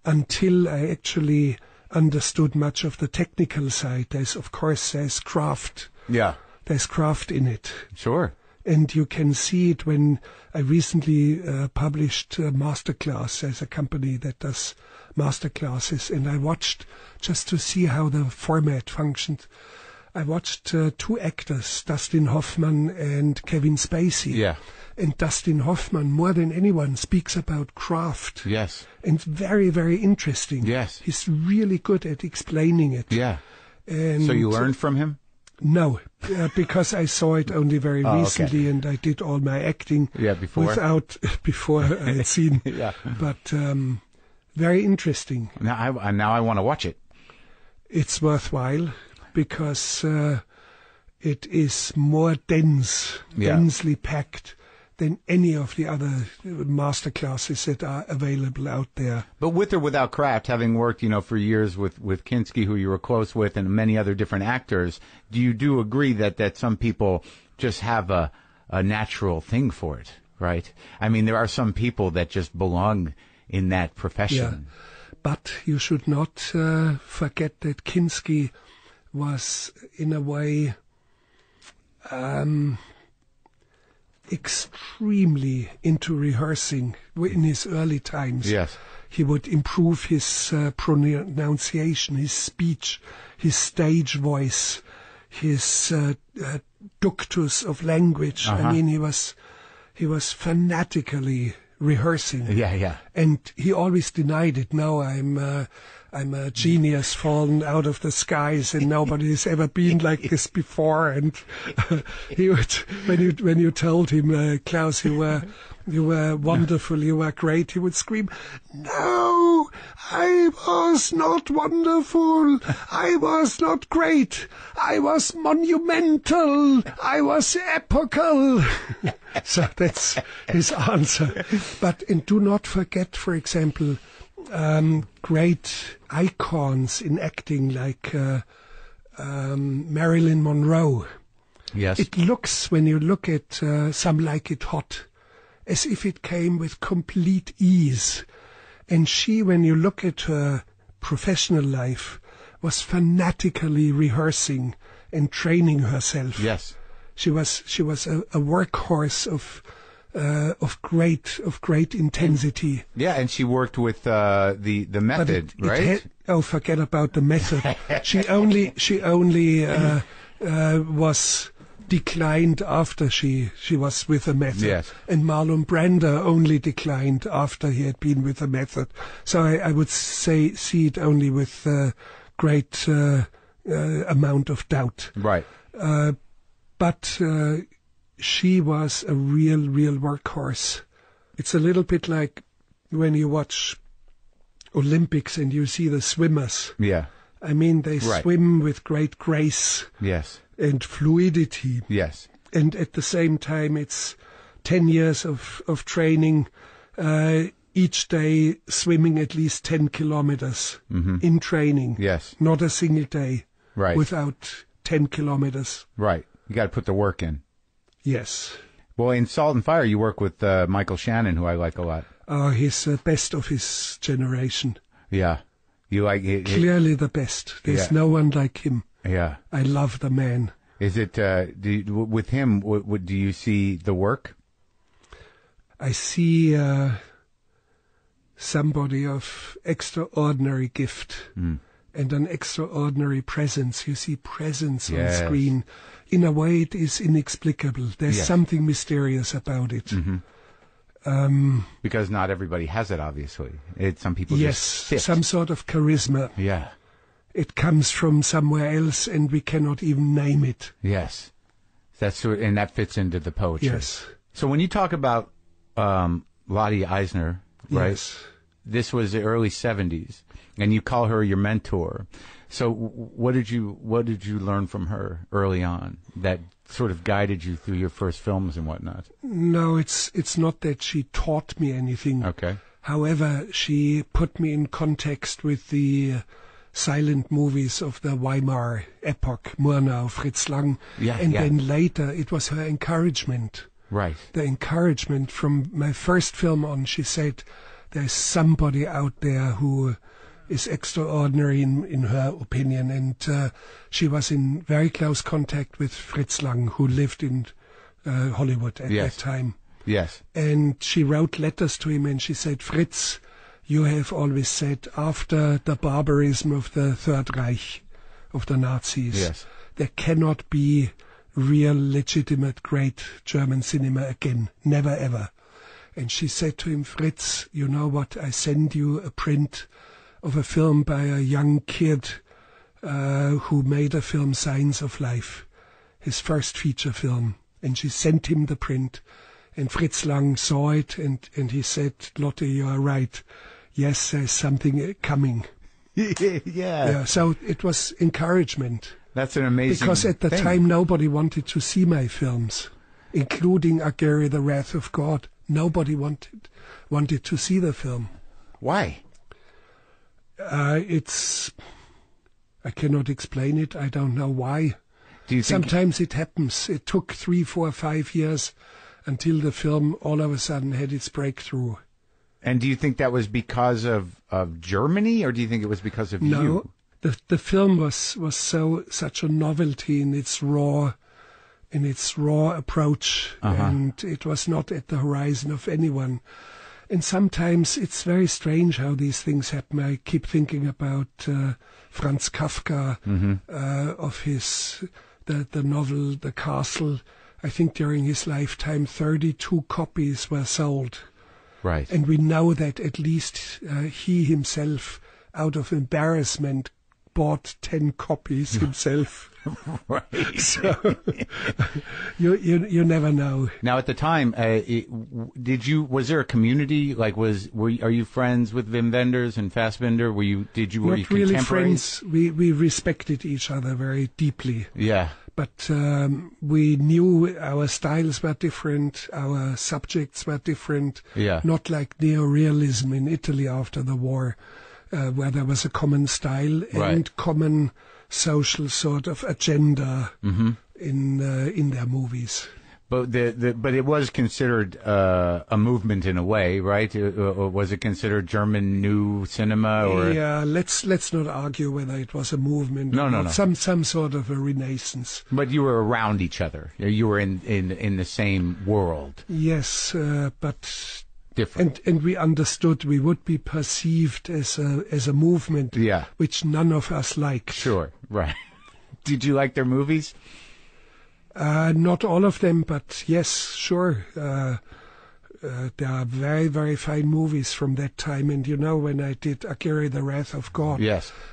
until I actually understood much of the technical side. There's craft. Yeah. There's craft in it. Sure. And you can see it when I recently published Masterclass. There's a company that does masterclasses, and I watched just to see how the format functioned. I watched two actors, Dustin Hoffman and Kevin Spacey. Yeah. And Dustin Hoffman, more than anyone, speaks about craft. Yes. And very, very interesting. Yes. He's really good at explaining it. Yeah. And so you learned from him? No, because I saw it only very recently, okay. and I did all my acting before I had seen. Yeah. But very interesting. Now I want to watch it. It's worthwhile because it is more densely packed than any of the other masterclasses that are available out there. But with or without craft, having worked, for years with Kinski, who you were close with, and many other different actors, do you agree that some people just have a natural thing for it, right? I mean, there are some people that just belong in that profession. Yeah. But you should not forget that Kinski was, in a way, extremely into rehearsing in his early times. Yes. He would improve his pronunciation, his speech, his stage voice, his ductus of language. Uh-huh. I mean, he was fanatically rehearsing. Yeah. And he always denied it. No, I'm a genius fallen out of the skies, and nobody has ever been like this before. And he would, when you told him, Klaus, you were wonderful, you were great, he would scream, "No, I was not wonderful. I was not great. I was monumental. I was epochal." So that's his answer. And do not forget, for example, great icons in acting like Marilyn Monroe. Yes. It looks, when you look at Some Like It Hot, as if it came with complete ease. And she, when you look at her professional life, was fanatically rehearsing and training herself. Yes. She was a workhorse of great intensity. Yeah, and she worked with the method, right? Forget about the method. She only was declined after she was with the method. Yes. And Marlon Brando only declined after he had been with the method. So I would see it only with great amount of doubt. Right. But she was a real workhorse. It's a little bit like when you watch Olympics and you see the swimmers. Yeah. I mean, they swim with great grace. Yes. And fluidity. Yes. And at the same time, it's 10 years of training, each day swimming at least 10 kilometers in training. Yes. Not a single day without 10 kilometers. Right. You got to put the work in. Yes. Well, in Salt and Fire, you work with Michael Shannon, who I like a lot. Oh, he's the best of his generation. Yeah. You like it? Clearly the best. There's no one like him. Yeah. I love the man. Is it, with him, do you see the work? I see somebody of extraordinary gift and an extraordinary presence. You see presence on screen. In a way, it is inexplicable. There's something mysterious about it. Mm-hmm. Because not everybody has it, obviously. Some people just fit. Some sort of charisma. Yeah. It comes from somewhere else, and we cannot even name it. Yes. And that fits into the poetry. Yes. So when you talk about Lottie Eisner, right? Yes. This was the early 70s, and you call her your mentor. So what did you learn from her early on that sort of guided you through your first films and whatnot. No, it's not that she taught me anything. Okay. However, she put me in context with the silent movies of the Weimar epoch, Murnau, Fritz Lang. And then later it was her encouragement. Right. The encouragement from my first film on. She said, there's somebody out there who is extraordinary in her opinion. And she was in very close contact with Fritz Lang, who lived in Hollywood at that time. Yes. And she wrote letters to him and she said, Fritz, you have always said, after the barbarism of the Third Reich, of the Nazis, there cannot be real, legitimate, great German cinema again. Never, ever. And she said to him, Fritz, you know what? I send you a print of a film by a young kid who made a film, Signs of Life, his first feature film. And she sent him the print. And Fritz Lang saw it and he said, Lotte, you are right. Yes, there's something coming. Yeah. So it was encouragement. That's an amazing Because at the thing. time, nobody wanted to see my films, including Agere, The Wrath of God. Nobody wanted to see the film. Why? I cannot explain it. I don't know why. Do you think Sometimes it happens. It took 3, 4, 5 years until the film all of a sudden had its breakthrough. And do you think that was because of Germany, or do you think it was because of No, you? the film was such a novelty in its raw approach, and it was not at the horizon of anyone. And sometimes it's very strange how these things happen. I keep thinking about Franz Kafka, of the novel The Castle. I think during his lifetime 32 copies were sold. Right. And we know that at least he himself, out of embarrassment, bought 10 copies himself. Right. So you never know. Now, at the time, was there a community? Like, are you friends with Wim Wenders and Fassbinder? Were you Not really contemporaries? friends. We respected each other very deeply. Yeah. But we knew our styles were different, our subjects were different. Yeah. Not like neorealism in Italy after the war, where there was a common style and common social sort of agenda in their movies. But but it was considered a movement in a way, right? Or was it considered German new cinema? Or Yeah, let's not argue whether it was a movement or No. not. Some sort of a renaissance. But you were around each other. You were in the same world. Yes, but Different. and we understood we would be perceived as a movement, which none of us liked. Sure, right. Did you like their movies? Not all of them, but yes, sure. There are very, very fine movies from that time. And you know, when I did Agere, The Wrath of God,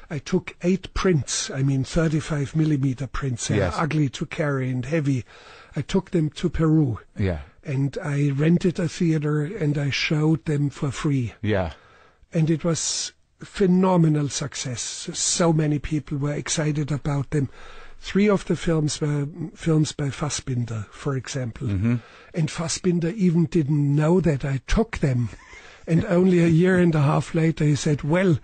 I took 8 prints, 35mm prints, ugly to carry and heavy. I took them to Peru. Yeah. And I rented a theater and I showed them for free. Yeah. And it was phenomenal success. So many people were excited about them. 3 of the films were films by Fassbinder, for example. And Fassbinder even didn't know that I took them. And only a year and a half later he said, well,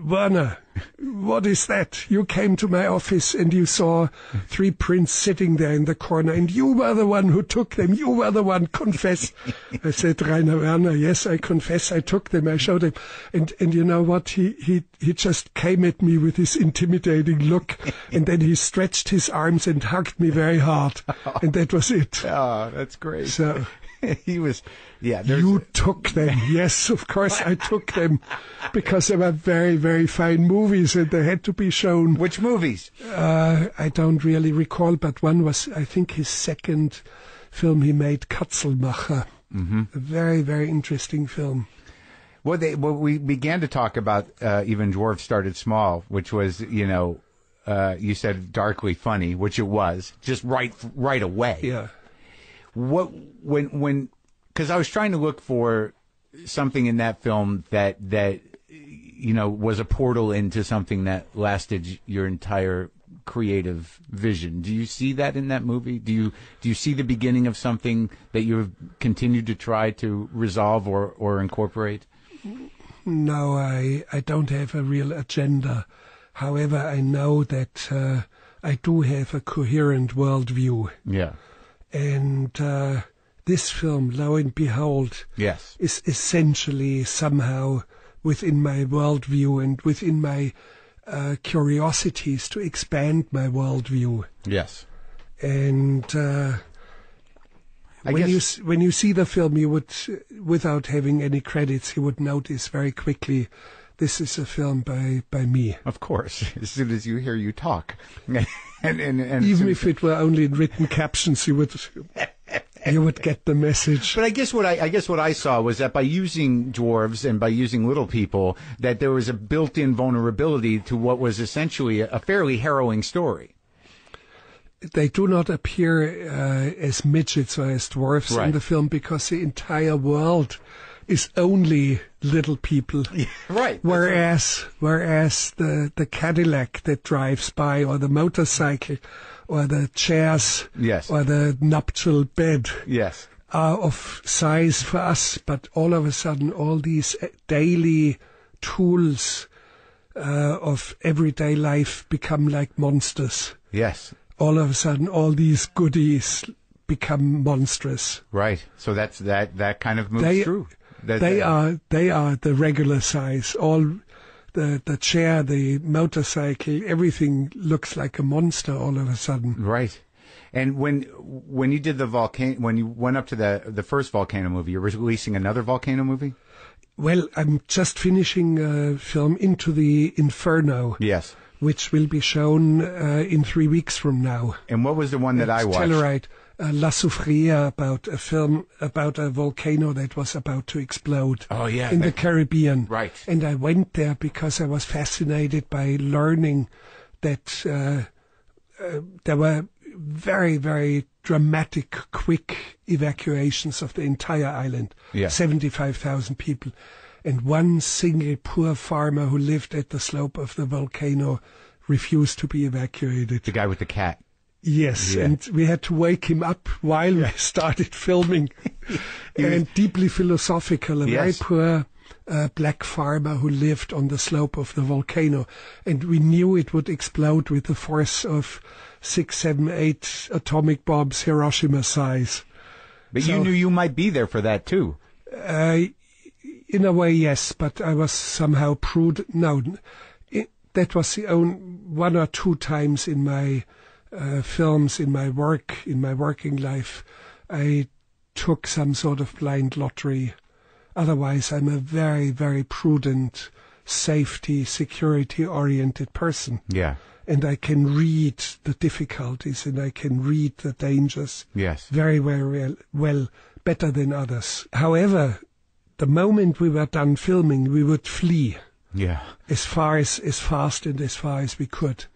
Werner, what is that? You came to my office and you saw 3 prints sitting there in the corner and you were the one who took them. You were the one, confess. I said, Rainer Werner, yes, I confess, I took them, I showed them. And you know what? He just came at me with his intimidating look and then he stretched his arms and hugged me very hard. And that was it. Oh, that's great. So he was, You took them. Yes, of course I took them because they were very, very fine movies and they had to be shown. Which movies? I don't really recall, but one was, I think, his second film he made, Katzelmacher. A very, very interesting film. Well, we began to talk about Even Dwarf Started Small, which was, you said darkly funny, which it was, just right away. Yeah. Because I was trying to look for something in that film that was a portal into something that lasted your entire creative vision. Do you see that in that movie? Do you see the beginning of something that you've continued to try to resolve or incorporate? No, I don't have a real agenda. However, I know that I do have a coherent worldview. Yeah. And this film, lo and behold, yes, is essentially somehow within my worldview and within my curiosities to expand my worldview. Yes. And when you see the film, you would, without having any credits, you would notice very quickly this is a film by me. Of course, as soon as you hear you talk. and even if it were only in written captions, you would get the message. But I guess what I saw was that by using dwarves and by using little people, that there was a built-in vulnerability to what was essentially a fairly harrowing story. They do not appear as midgets or as dwarfs in the film because the entire world is only little people. Yeah, right. Whereas the Cadillac that drives by, or the motorcycle, or the chairs, yes, or the nuptial bed, yes, are of size for us, but all of a sudden all these daily tools of everyday life become like monsters. Yes. All of a sudden all these goodies become monstrous. Right. So that kind of moves through. They are the regular size. All the chair, the motorcycle, everything looks like a monster all of a sudden. Right. And when you did the volcano, when you went up to the first Volcano movie, you're releasing another Volcano movie? Well, I'm just finishing a film, Into the Inferno. Yes. Which will be shown in 3 weeks from now. And what was the one that I watched? Celluloid, La Soufrière, about a film about a volcano that was about to explode. Oh, yeah. In the Caribbean. Right. And I went there because I was fascinated by learning that there were very, very dramatic, quick evacuations of the entire island. Yeah. 75,000 people. And one single poor farmer who lived at the slope of the volcano refused to be evacuated. The guy with the cat. Yes, yeah. And we had to wake him up while we started filming. And deeply philosophical, a very poor black farmer who lived on the slope of the volcano. And we knew it would explode with the force of 6, 7, 8 atomic bombs, Hiroshima size. But you knew you might be there for that too. In a way, yes, but I was somehow prudent. No, that was the only 1 or 2 times in my films, in my working life, I took some sort of blind lottery. Otherwise, I'm a very, very prudent, safety, security-oriented person. Yeah. And I can read the difficulties and I can read the dangers. Yes. Very, very well, better than others. However, the moment we were done filming, we would flee. Yeah. As fast and as far as we could.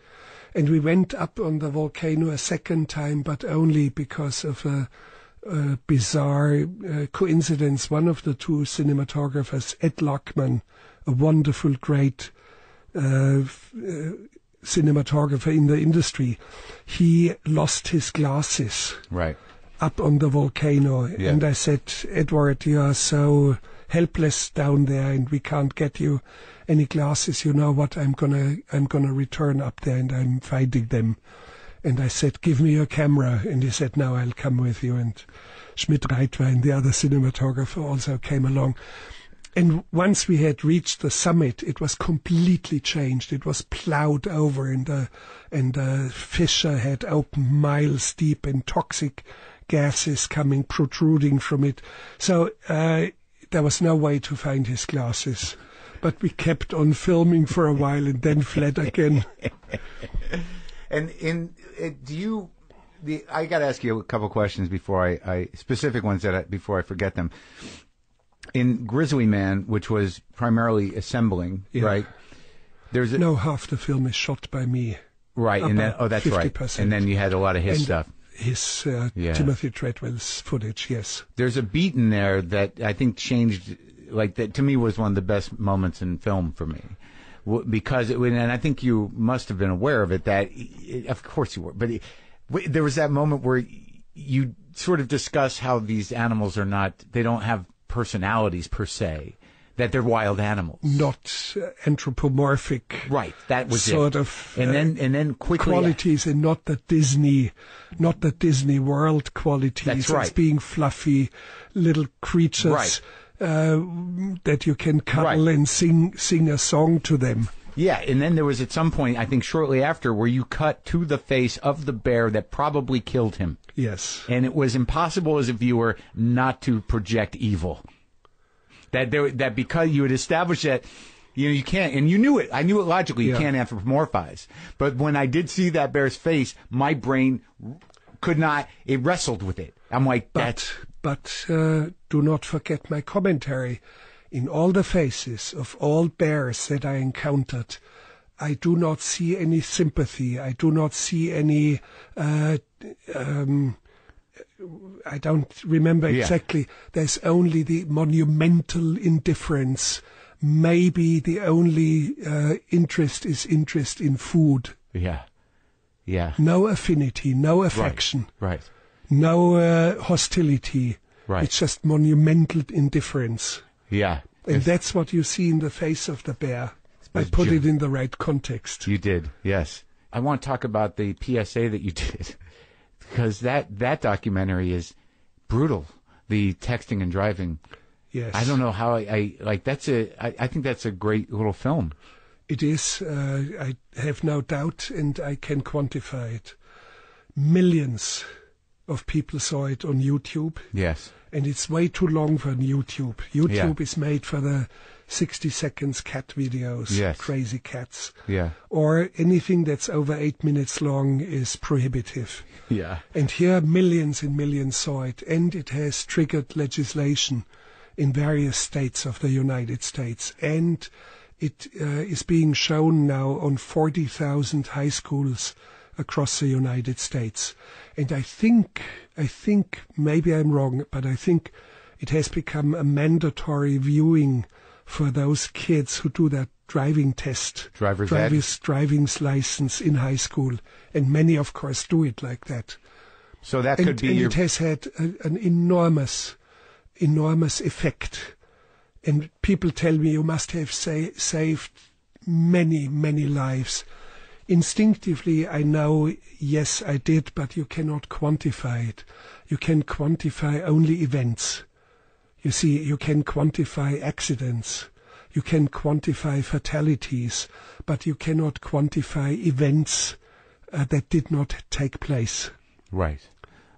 And we went up on the volcano a second time, but only because of a bizarre coincidence. One of the 2 cinematographers, Ed Lockman, a wonderful, great cinematographer in the industry, he lost his glasses. Right. Up on the volcano. Yeah. And I said, Edward, you are so helpless down there and we can't get you any glasses. You know what, I'm gonna return up there and I'm finding them. And I said, give me your camera. And he said, no, I'll come with you. And Schmidt-Reitwein, the other cinematographer, also came along. And once we had reached the summit, it was completely changed. It was plowed over and the fissure had opened miles deep and toxic gases protruding from it. So there was no way to find his glasses. But we kept on filming for a while and then fled again. And I got to ask you a couple questions before specific ones before I forget them. In Grizzly Man, which was primarily assembling, right? Half the film is shot by me. Right, and then that's 50%. Right. And then you had a lot of his stuff. His Timothy Treadwell's footage, yes. There's a beat in there that I think changed, like that to me was one of the best moments in film for me, because and I think you must have been aware of it. Of course you were, but there was that moment where you sort of discuss how these animals they don't have personalities per se. That they're wild animals, not anthropomorphic. Right, that was sort it. Of and then quickly qualities, and not the Disney World qualities. That's right. As being fluffy little creatures, right. That you can cuddle, right, and sing a song to them. Yeah, and then there was at some point, I think shortly after, where you cut to the face of the bear that probably killed him. Yes, and it was impossible as a viewer not to project evil. That because you had established that, you can't, and you knew it. I knew it logically. You can't anthropomorphize. But when I did see that bear's face, my brain could not. It wrestled with it. I'm like, But do not forget my commentary. In all the faces of all bears that I encountered, I do not see any sympathy. I do not see any. I don't remember exactly. There's only the monumental indifference. Maybe the only interest is interest in food. Yeah. No affinity, no affection. Right. No hostility. Right. It's just monumental indifference. Yeah. And that's what you see in the face of the bear. I put it in the right context. You did, yes. I want to talk about the PSA that you did. Because that documentary is brutal. The texting and driving. Yes. I don't know how I think that's a great little film. It is. I have no doubt, and I can quantify it. Millions of people saw it on YouTube. Yes. And it's way too long for YouTube. YouTube is made for the 60 seconds cat videos, crazy cats. Yeah. Or anything that's over 8 minutes long is prohibitive. Yeah. And here millions and millions saw it, and it has triggered legislation in various states of the United States. And it is being shown now on 40,000 high schools across the United States. And I think, maybe I'm wrong, but I think it has become a mandatory viewing for those kids who do that driving test, driving's license in high school. And many, of course, do it like that. So that could be. And it has had an enormous effect. And people tell me you must have saved many, many lives. Instinctively, I know, yes, I did, but you cannot quantify it. You can quantify only events. You see, you can quantify accidents. You can quantify fatalities, but you cannot quantify events that did not take place. Right.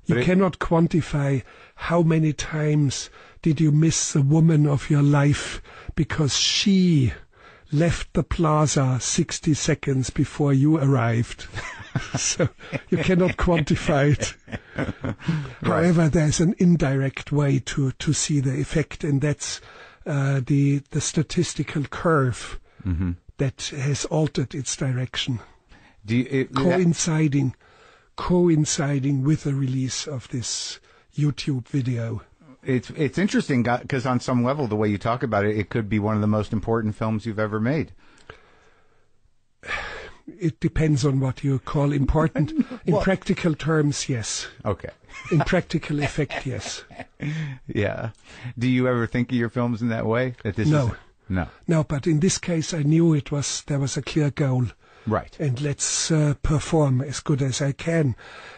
You cannot quantify how many times did you miss the woman of your life because she left the plaza 60 seconds before you arrived. So you cannot quantify it. Right. However, there's an indirect way to see the effect, and that's the statistical curve that has altered its direction, coinciding with the release of this YouTube video. It's interesting because on some level, the way you talk about it, it could be one of the most important films you've ever made. It depends on what you call important. In practical terms, yes. Okay. In practical effect, yes. Yeah. Do you ever think of your films in that way? No. No, but in this case, I knew there was a clear goal. Right. And let's perform as good as I can.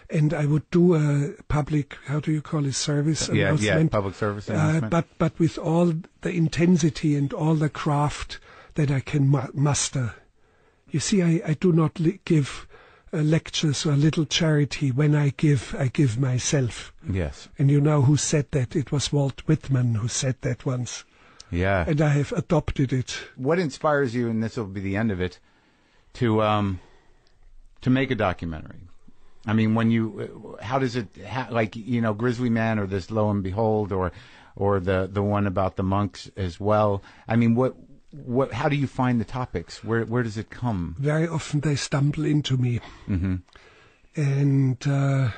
And I would do a public, how do you call it, service announcement? Yeah, public service announcement. But with all the intensity and all the craft that I can muster. You see, I do not give lectures or little charity. When I give myself. Yes. And you know who said that? It was Walt Whitman who said that once. Yeah. And I have adopted it. What inspires you, and this will be the end of it, to make a documentary? I mean, how does it, like, Grizzly Man or this Lo and Behold or the one about the monks as well? I mean, how do you find the topics? Where does it come? Very often they stumble into me. Mm-hmm. And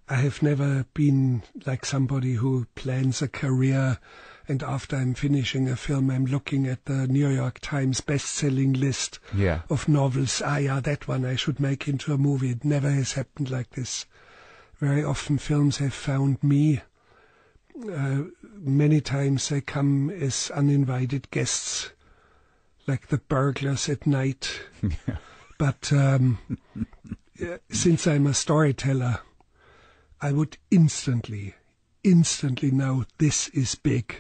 I have never been like somebody who plans a career And after I'm finishing a film, I'm looking at the New York Times best-selling list of novels. That one I should make into a movie. It never has happened like this. Very often films have found me. Many times they come as uninvited guests, like the burglars at night. But since I'm a storyteller, I would instantly know this is big.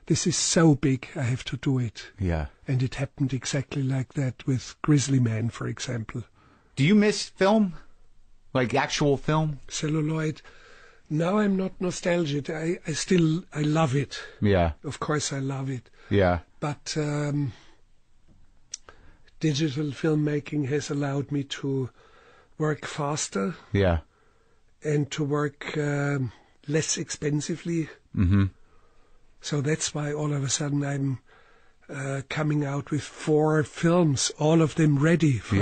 This is so big, I have to do it. Yeah. And it happened exactly like that with Grizzly Man, for example. Do you miss film? Like actual film? Celluloid. Now I'm not nostalgic. I love it. Yeah. Of course I love it. Yeah. But digital filmmaking has allowed me to work faster. Yeah. And to work less expensively. Mm-hmm. So that's why all of a sudden I'm coming out with 4 films, all of them ready for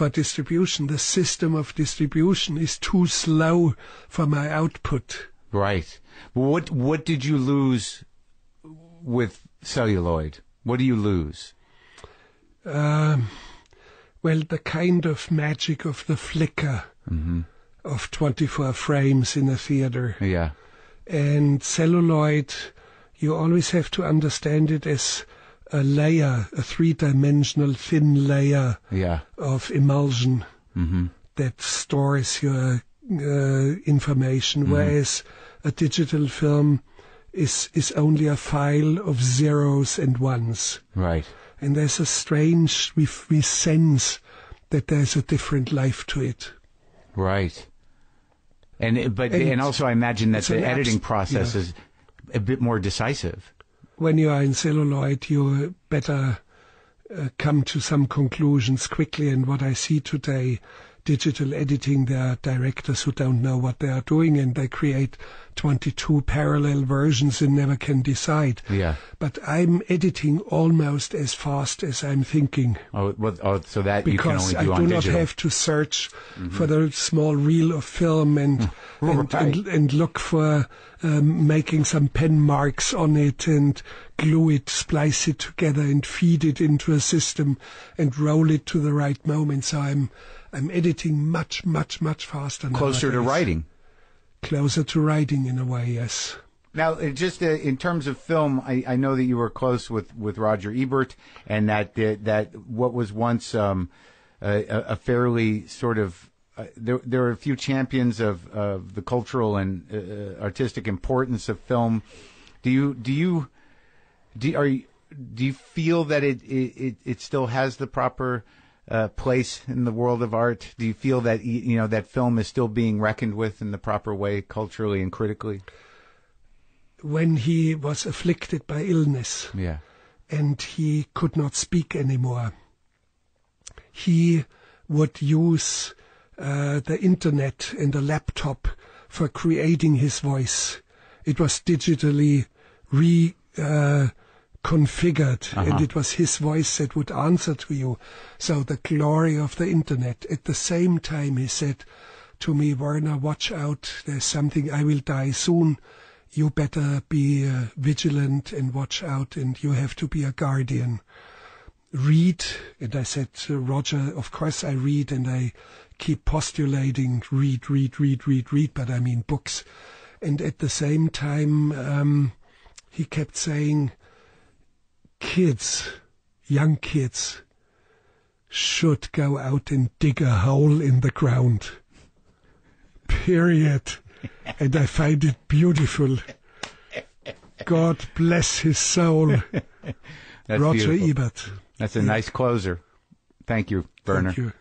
distribution. The system of distribution is too slow for my output. Right. What did you lose with Celluloid? What do you lose? Well, the kind of magic of the flicker of 24 frames in a theater. Yeah. And Celluloid, you always have to understand it as a layer, a 3-dimensional thin layer of emulsion that stores your information, whereas a digital film is only a file of zeros and ones. Right. And there's a strange, we sense that there's a different life to it. Right. And also I imagine that the editing process is a bit more decisive. When you are in Celluloid, you better come to some conclusions quickly. And what I see today, digital editing, there are directors who don't know what they are doing, and they create 22 parallel versions and never can decide. Yeah. But I'm editing almost as fast as I'm thinking. So that you can only do on digital. Because I do not have to search for the small reel of film and look for making some pen marks on it and glue it, splice it together and feed it into a system and roll it to the right moment. So I'm editing much, much, much faster now. Closer to writing. Closer to writing in a way, yes. Now, just in terms of film, I know that you were close with Roger Ebert, and that what was once a fairly sort of there are a few champions of the cultural and artistic importance of film. Do you feel that it still has the proper place in the world of art? Do you feel that that film is still being reckoned with in the proper way, culturally and critically? When he was afflicted by illness, and he could not speak anymore, he would use the internet and a laptop for creating his voice. It was digitally configured, and it was his voice that would answer to you. So the glory of the internet. At the same time, he said to me, Werner, watch out, there's something, I will die soon. You better be vigilant and watch out, and you have to be a guardian. Read. And I said, Roger, of course I read, and I keep postulating, read, but I mean books. And at the same time, he kept saying, kids, young kids, should go out and dig a hole in the ground. Period. And I find it beautiful. God bless his soul. That's Roger beautiful. Ebert. That's a nice closer. Thank you, Werner. Thank you.